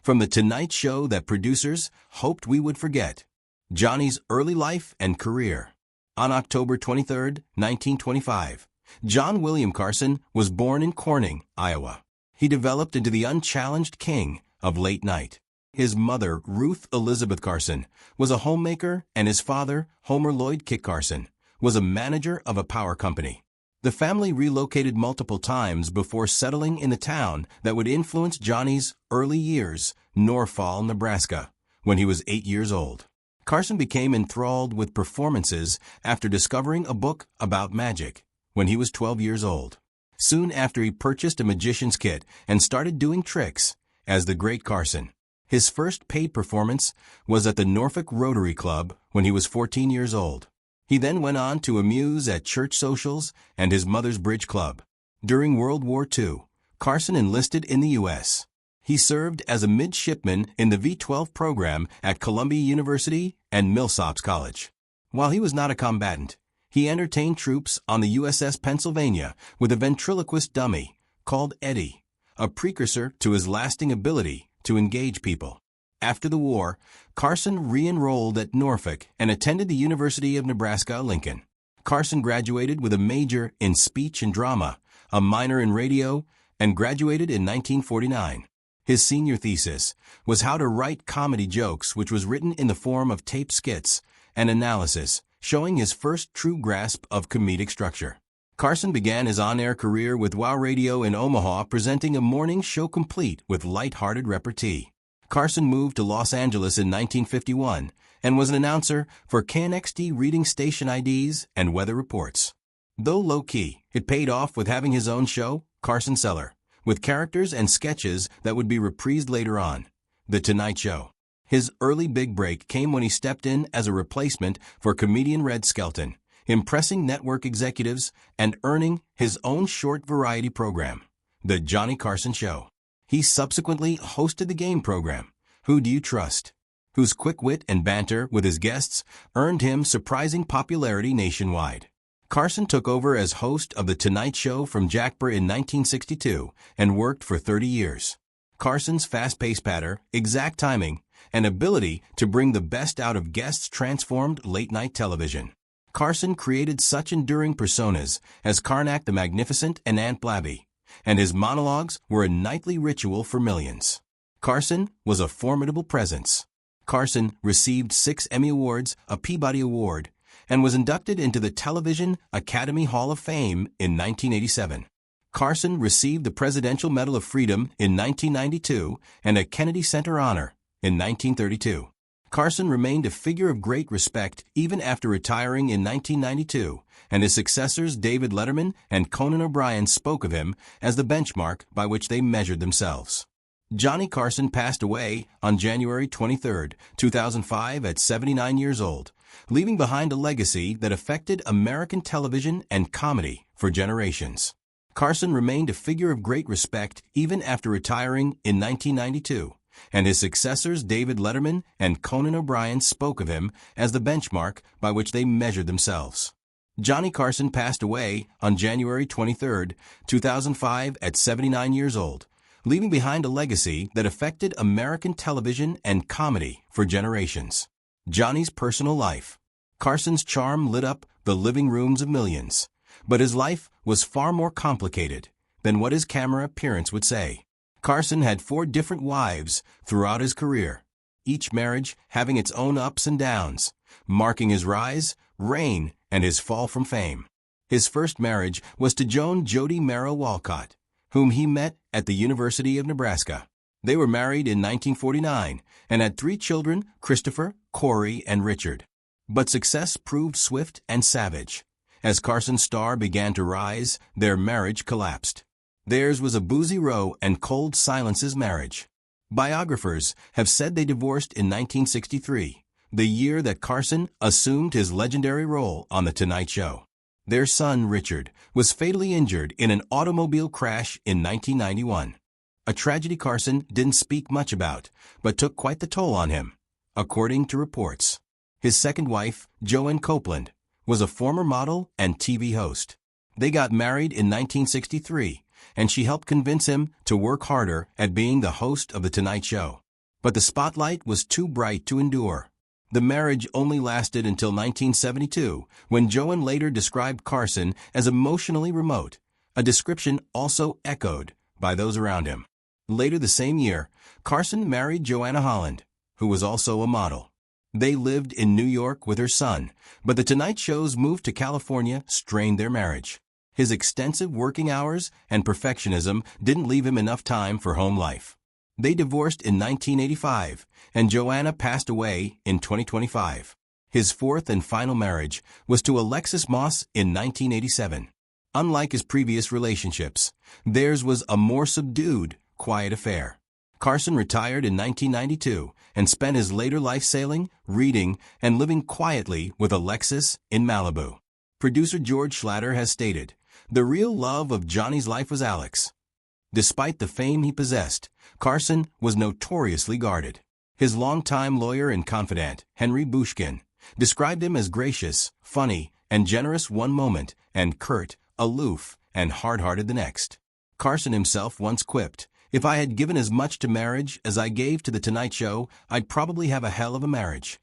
from The Tonight Show that producers hoped we would forget. Johnny's early life and career. On October 23, 1925, John William Carson was born in Corning, Iowa. He developed into the unchallenged king of late night. His mother, Ruth Elizabeth Carson, was a homemaker, and his father, Homer Lloyd Kit Carson, was a manager of a power company. The family relocated multiple times before settling in the town that would influence Johnny's early years, Norfolk, Nebraska, when he was 8 years old. Carson became enthralled with performances after discovering a book about magic when he was 12 years old. Soon after, he purchased a magician's kit and started doing tricks as the Great Carson. His first paid performance was at the Norfolk Rotary Club when he was 14 years old. He then went on to amuse at church socials and his mother's bridge club. During World War II, Carson enlisted in the U.S. He served as a midshipman in the V-12 program at Columbia University and Millsaps College. While he was not a combatant, he entertained troops on the USS Pennsylvania with a ventriloquist dummy called Eddie, a precursor to his lasting ability to engage people. After the war, Carson re-enrolled at Norfolk and attended the University of Nebraska-Lincoln. Carson graduated with a major in speech and drama, a minor in radio, and graduated in 1949. His senior thesis was how to write comedy jokes, which was written in the form of tape skits and analysis, showing his first true grasp of comedic structure. Carson began his on-air career with WOW Radio in Omaha, presenting a morning show complete with light-hearted repartee. Carson moved to Los Angeles in 1951 and was an announcer for KNXT reading station IDs and weather reports. Though low-key, it paid off with having his own show, Carson Cellar, with characters and sketches that would be reprised later on, The Tonight Show. His early big break came when he stepped in as a replacement for comedian Red Skelton, impressing network executives and earning his own short variety program, The Johnny Carson Show. He subsequently hosted the game program, Who Do You Trust?, whose quick wit and banter with his guests earned him surprising popularity nationwide. Carson took over as host of The Tonight Show from Jack Burr in 1962 and worked for 30 years. Carson's fast-paced patter, exact timing, and ability to bring the best out of guests transformed late-night television. Carson created such enduring personas as Karnak the Magnificent and Aunt Blabby, and his monologues were a nightly ritual for millions. Carson was a formidable presence. Carson received 6 Emmy Awards, a Peabody Award, and was inducted into the Television Academy Hall of Fame in 1987. Carson received the Presidential Medal of Freedom in 1992 and a Kennedy Center Honor in 1932. Carson remained a figure of great respect even after retiring in 1992, and his successors David Letterman and Conan O'Brien spoke of him as the benchmark by which they measured themselves. Johnny Carson passed away on January 23, 2005 at 79 years old, leaving behind a legacy that affected American television and comedy for generations. Carson remained a figure of great respect even after retiring in 1992, and his successors David Letterman and Conan O'Brien spoke of him as the benchmark by which they measured themselves. Johnny Carson passed away on January 23, 2005 at 79 years old, leaving behind a legacy that affected American television and comedy for generations. Johnny's personal life. Carson's charm lit up the living rooms of millions, but his life was far more complicated than what his camera appearance would say. Carson had 4 different wives throughout his career, each marriage having its own ups and downs, marking his rise, reign, and his fall from fame. His first marriage was to Joan Jody Merrill Walcott, whom he met at the University of Nebraska. They were married in 1949 and had 3 children, Christopher, Corey, and Richard. But success proved swift and savage. As Carson's star began to rise, their marriage collapsed. Theirs was a boozy row and cold silences marriage. Biographers have said they divorced in 1963, the year that Carson assumed his legendary role on The Tonight Show. Their son, Richard, was fatally injured in an automobile crash in 1991. A tragedy Carson didn't speak much about, but took quite the toll on him, according to reports. His second wife, Joanne Copeland, was a former model and TV host. They got married in 1963, and she helped convince him to work harder at being the host of The Tonight Show. But the spotlight was too bright to endure. The marriage only lasted until 1972, when Joan later described Carson as emotionally remote, a description also echoed by those around him. Later the same year, Carson married Joanna Holland, who was also a model. They lived in New York with her son, but The Tonight Show's move to California strained their marriage. His extensive working hours and perfectionism didn't leave him enough time for home life. They divorced in 1985, and Joanna passed away in 2025. His fourth and final marriage was to Alexis Moss in 1987. Unlike his previous relationships, theirs was a more subdued, quiet affair. Carson retired in 1992 and spent his later life sailing, reading, and living quietly with Alexis in Malibu. Producer George Schlatter has stated, "The real love of Johnny's life was Alex." Despite the fame he possessed, Carson was notoriously guarded. His longtime lawyer and confidant, Henry Bushkin, described him as gracious, funny, and generous one moment, and curt, aloof, and hard-hearted the next. Carson himself once quipped, "If I had given as much to marriage as I gave to The Tonight Show, I'd probably have a hell of a marriage."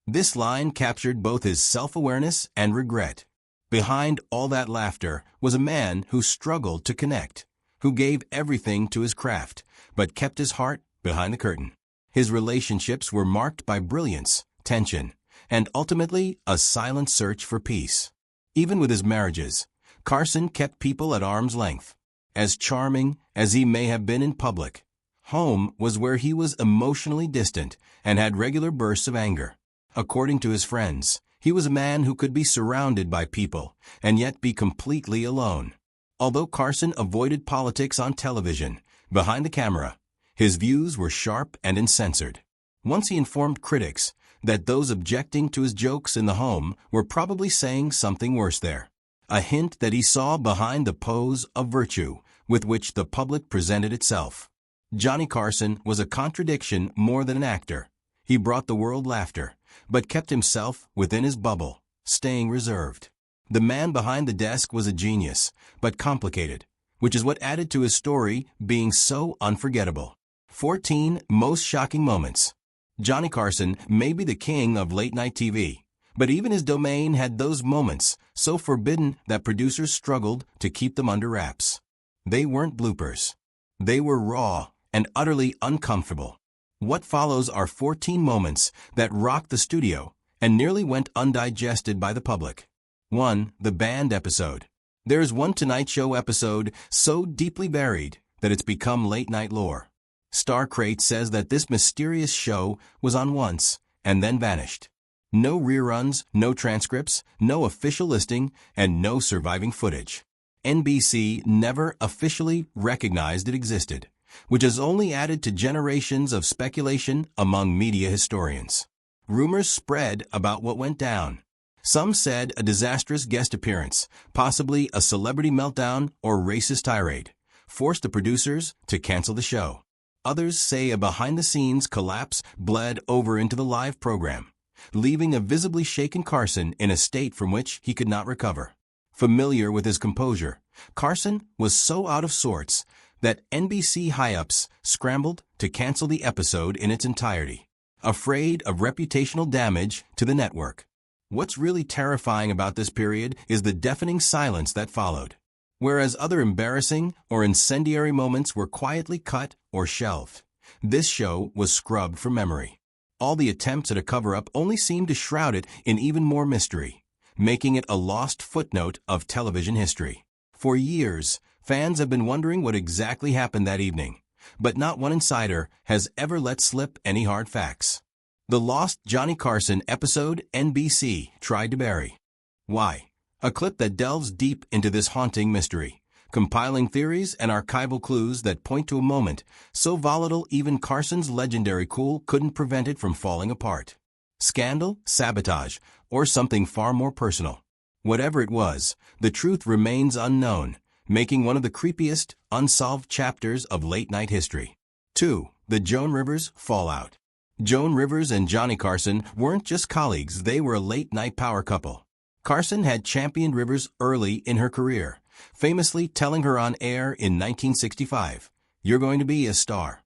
This line captured both his self-awareness and regret. Behind all that laughter was a man who struggled to connect, who gave everything to his craft, but kept his heart behind the curtain. His relationships were marked by brilliance, tension, and ultimately a silent search for peace. Even with his marriages, Carson kept people at arm's length. As charming as he may have been in public, home was where he was emotionally distant and had regular bursts of anger. According to his friends, he was a man who could be surrounded by people and yet be completely alone. Although Carson avoided politics on television, behind the camera, his views were sharp and uncensored. Once he informed critics that those objecting to his jokes in the home were probably saying something worse there. A hint that he saw behind the pose of virtue with which the public presented itself. Johnny Carson was a contradiction more than an actor. He brought the world laughter, but kept himself within his bubble, staying reserved. The man behind the desk was a genius, but complicated, which is what added to his story being so unforgettable. 14 Most Shocking Moments. Johnny Carson may be the king of late-night TV, but even his domain had those moments so forbidden that producers struggled to keep them under wraps. They weren't bloopers. They were raw and utterly uncomfortable. What follows are 14 moments that rocked the studio and nearly went undigested by the public. 1. The band episode. There's one Tonight Show episode so deeply buried that it's become late-night lore. Star Crate says that this mysterious show was on once and then vanished. No reruns, no transcripts, no official listing, and no surviving footage. NBC never officially recognized it existed, which has only added to generations of speculation among media historians. Rumors spread about what went down. Some said a disastrous guest appearance, possibly a celebrity meltdown or racist tirade, forced the producers to cancel the show. Others say a behind-the-scenes collapse bled over into the live program, leaving a visibly shaken Carson in a state from which he could not recover. Familiar with his composure, Carson was so out of sorts that NBC high-ups scrambled to cancel the episode in its entirety, afraid of reputational damage to the network. What's really terrifying about this period is the deafening silence that followed. Whereas other embarrassing or incendiary moments were quietly cut or shelved, this show was scrubbed from memory. All the attempts at a cover-up only seemed to shroud it in even more mystery, making it a lost footnote of television history. For years, fans have been wondering what exactly happened that evening, but not one insider has ever let slip any hard facts. The lost Johnny Carson episode NBC tried to bury. Why? A clip that delves deep into this haunting mystery, compiling theories and archival clues that point to a moment so volatile even Carson's legendary cool couldn't prevent it from falling apart. Scandal, sabotage, or something far more personal. Whatever it was, the truth remains unknown, making one of the creepiest, unsolved chapters of late-night history. 2. The Joan Rivers fallout. Joan Rivers and Johnny Carson weren't just colleagues, they were a late-night power couple. Carson had championed Rivers early in her career, famously telling her on air in 1965, "You're going to be a star."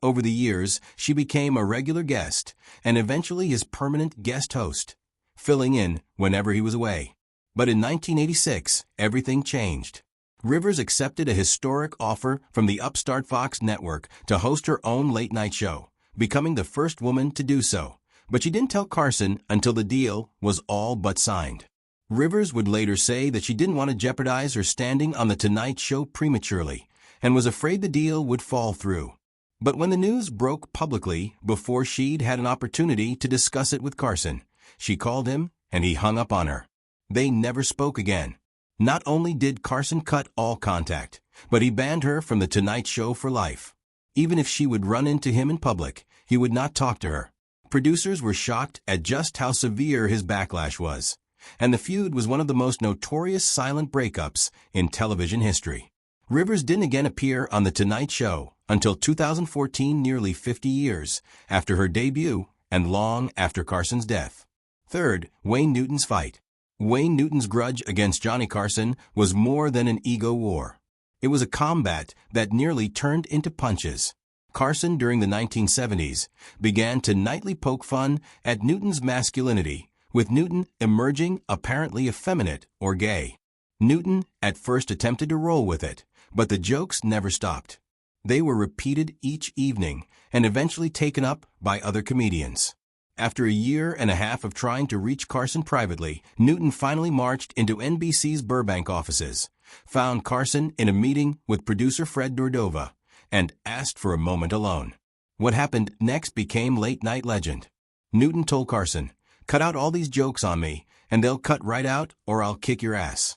Over the years, she became a regular guest and eventually his permanent guest host, filling in whenever he was away. But in 1986, everything changed. Rivers accepted a historic offer from the upstart Fox network to host her own late-night show, becoming the first woman to do so. But she didn't tell Carson until the deal was all but signed. Rivers would later say that she didn't want to jeopardize her standing on The Tonight Show prematurely and was afraid the deal would fall through. But when the news broke publicly before she'd had an opportunity to discuss it with Carson, she called him and he hung up on her. They never spoke again. Not only did Carson cut all contact, but he banned her from The Tonight Show for life. Even if she would run into him in public, he would not talk to her. Producers were shocked at just how severe his backlash was, and the feud was one of the most notorious silent breakups in television history. Rivers didn't again appear on The Tonight Show until 2014, nearly 50 years after her debut and long after Carson's death. Third, Wayne Newton's fight. Wayne Newton's grudge against Johnny Carson was more than an ego war. It was a combat that nearly turned into punches. Carson, during the 1970s, began to nightly poke fun at Newton's masculinity, with Newton emerging apparently effeminate or gay. Newton at first attempted to roll with it, but the jokes never stopped. They were repeated each evening and eventually taken up by other comedians. After a year and a half of trying to reach Carson privately, Newton finally marched into NBC's Burbank offices, found Carson in a meeting with producer Fred Nordova, and asked for a moment alone. What happened next became late-night legend. Newton told Carson, "Cut out all these jokes on me, and they'll cut right out or I'll kick your ass."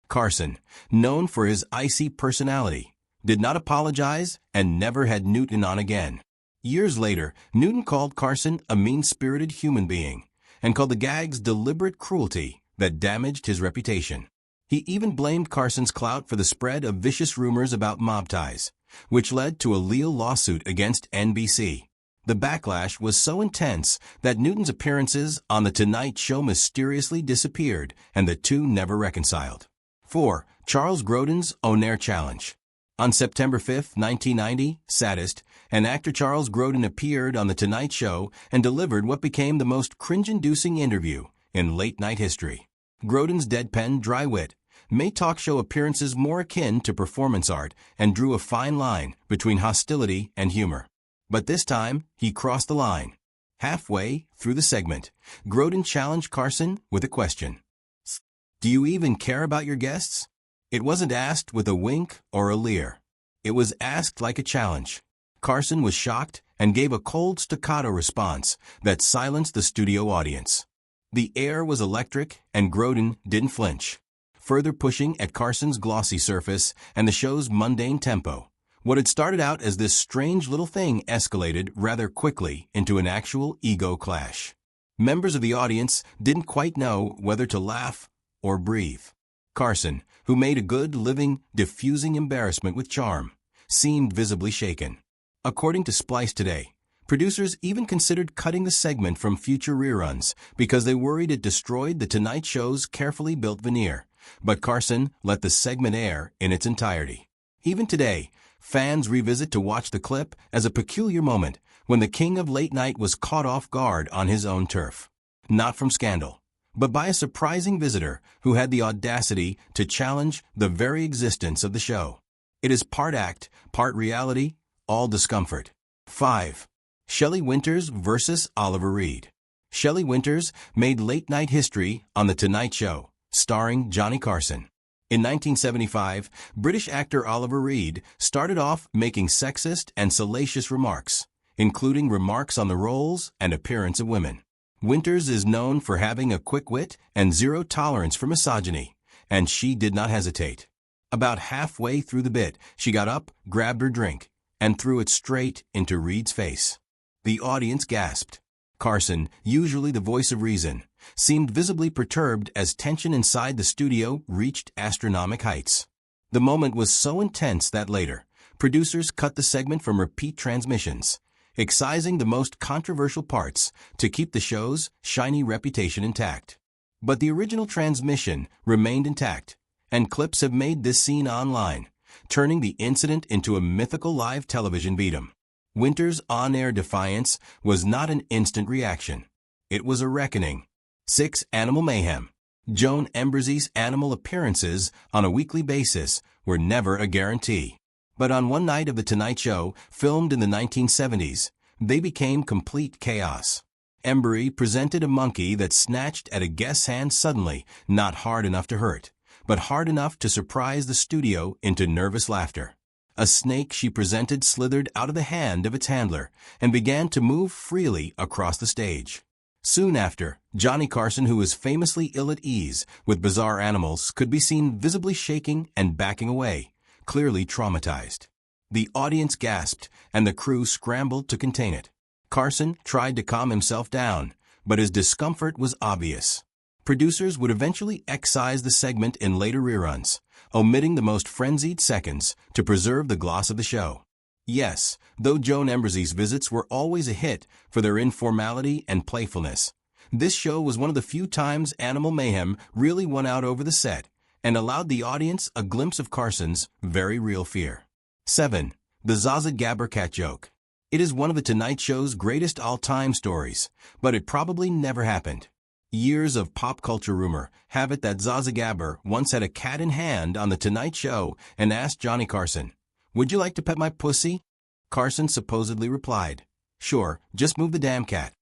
Carson, known for his icy personality, did not apologize and never had Newton on again. Years later, Newton called Carson a mean-spirited human being and called the gags deliberate cruelty that damaged his reputation. He even blamed Carson's clout for the spread of vicious rumors about mob ties, which led to a legal lawsuit against NBC. The backlash was so intense that Newton's appearances on The Tonight Show mysteriously disappeared and the two never reconciled. 4. Charles Grodin's On-Air Challenge. On September 5, 1990, sadist, and actor Charles Grodin appeared on The Tonight Show and delivered what became the most cringe-inducing interview in late-night history. Grodin's deadpan, dry wit made talk show appearances more akin to performance art and drew a fine line between hostility and humor. But this time, he crossed the line. Halfway through the segment, Grodin challenged Carson with a question. "Do you even care about your guests?" It wasn't asked with a wink or a leer. It was asked like a challenge. Carson was shocked and gave a cold staccato response that silenced the studio audience. The air was electric and Grodin didn't flinch, further pushing at Carson's glossy surface and the show's mundane tempo. What had started out as this strange little thing escalated rather quickly into an actual ego clash. Members of the audience didn't quite know whether to laugh or breathe. Carson, who made a good living diffusing embarrassment with charm, seemed visibly shaken. According to Splice Today, producers even considered cutting the segment from future reruns because they worried it destroyed The Tonight Show's carefully built veneer, but Carson let the segment air in its entirety. Even today, fans revisit to watch the clip as a peculiar moment when the king of late night was caught off guard on his own turf. Not from scandal, but by a surprising visitor who had the audacity to challenge the very existence of the show. It is part act, part reality, all discomfort. 5. Shelley Winters versus Oliver Reed. Shelley Winters made late-night history on The Tonight Show, starring Johnny Carson. In 1975, British actor Oliver Reed started off making sexist and salacious remarks, including remarks on the roles and appearance of women. Winters is known for having a quick wit and zero tolerance for misogyny, and she did not hesitate. About halfway through the bit, she got up, grabbed her drink, and threw it straight into Reed's face. The audience gasped. Carson, usually the voice of reason, seemed visibly perturbed as tension inside the studio reached astronomical heights. The moment was so intense that later, producers cut the segment from repeat transmissions, excising the most controversial parts to keep the show's shiny reputation intact. But the original transmission remained intact, and clips have made this scene online, turning the incident into a mythical live television beat-em. Winter's on-air defiance was not an instant reaction. It was a reckoning. 6. Animal mayhem. Joan Embersey's animal appearances on a weekly basis were never a guarantee. But on one night of The Tonight Show, filmed in the 1970s, they became complete chaos. Embery presented a monkey that snatched at a guest's hand suddenly, not hard enough to hurt, but hard enough to surprise the studio into nervous laughter. A snake she presented slithered out of the hand of its handler and began to move freely across the stage. Soon after, Johnny Carson, who was famously ill at ease with bizarre animals, could be seen visibly shaking and backing away, clearly traumatized. The audience gasped, and the crew scrambled to contain it. Carson tried to calm himself down, but his discomfort was obvious. Producers would eventually excise the segment in later reruns, omitting the most frenzied seconds to preserve the gloss of the show. Yes, though Joan Embersey's visits were always a hit for their informality and playfulness, this show was one of the few times Animal Mayhem really won out over the set and allowed the audience a glimpse of Carson's very real fear. 7. The Zaza Gabber cat joke. It is one of The Tonight Show's greatest all-time stories, but it probably never happened. Years of pop culture rumor have it that Zaza Gabber once had a cat in hand on The Tonight Show and asked Johnny Carson, "Would you like to pet my pussy?" Carson supposedly replied, "Sure, just move the damn cat."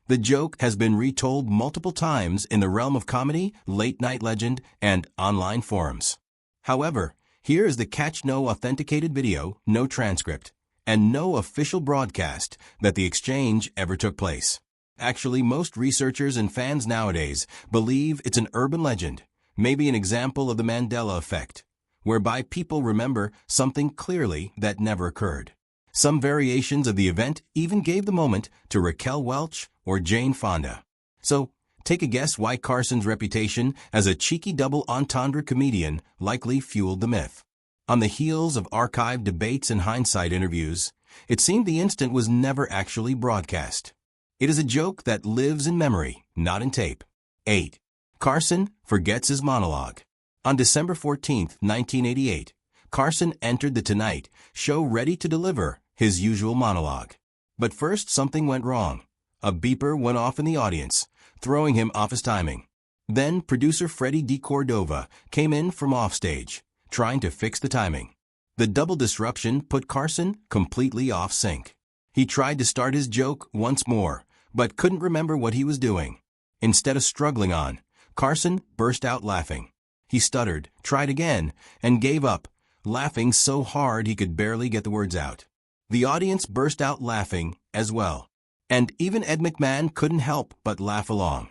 The joke has been retold multiple times in the realm of comedy, late-night legend, and online forums. However, here is the catch-no authenticated video, no transcript, and no official broadcast that the exchange ever took place. Actually, most researchers and fans nowadays believe it's an urban legend, maybe an example of the Mandela effect, whereby people remember something clearly that never occurred. Some variations of the event even gave the moment to Raquel Welch or Jane Fonda. So, take a guess why Carson's reputation as a cheeky double entendre comedian likely fueled the myth. On the heels of archived debates and hindsight interviews, it seemed the incident was never actually broadcast. It is a joke that lives in memory, not in tape. 8. Carson forgets his monologue. On December 14, 1988, Carson entered The Tonight Show ready to deliver his usual monologue. But first something went wrong. A beeper went off in the audience, throwing him off his timing. Then producer Freddie DeCordova came in from offstage, trying to fix the timing. The double disruption put Carson completely off sync. He tried to start his joke once more, but couldn't remember what he was doing. Instead of struggling on, Carson burst out laughing. He stuttered, tried again, and gave up, laughing so hard he could barely get the words out. The audience burst out laughing as well. And even Ed McMahon couldn't help but laugh along.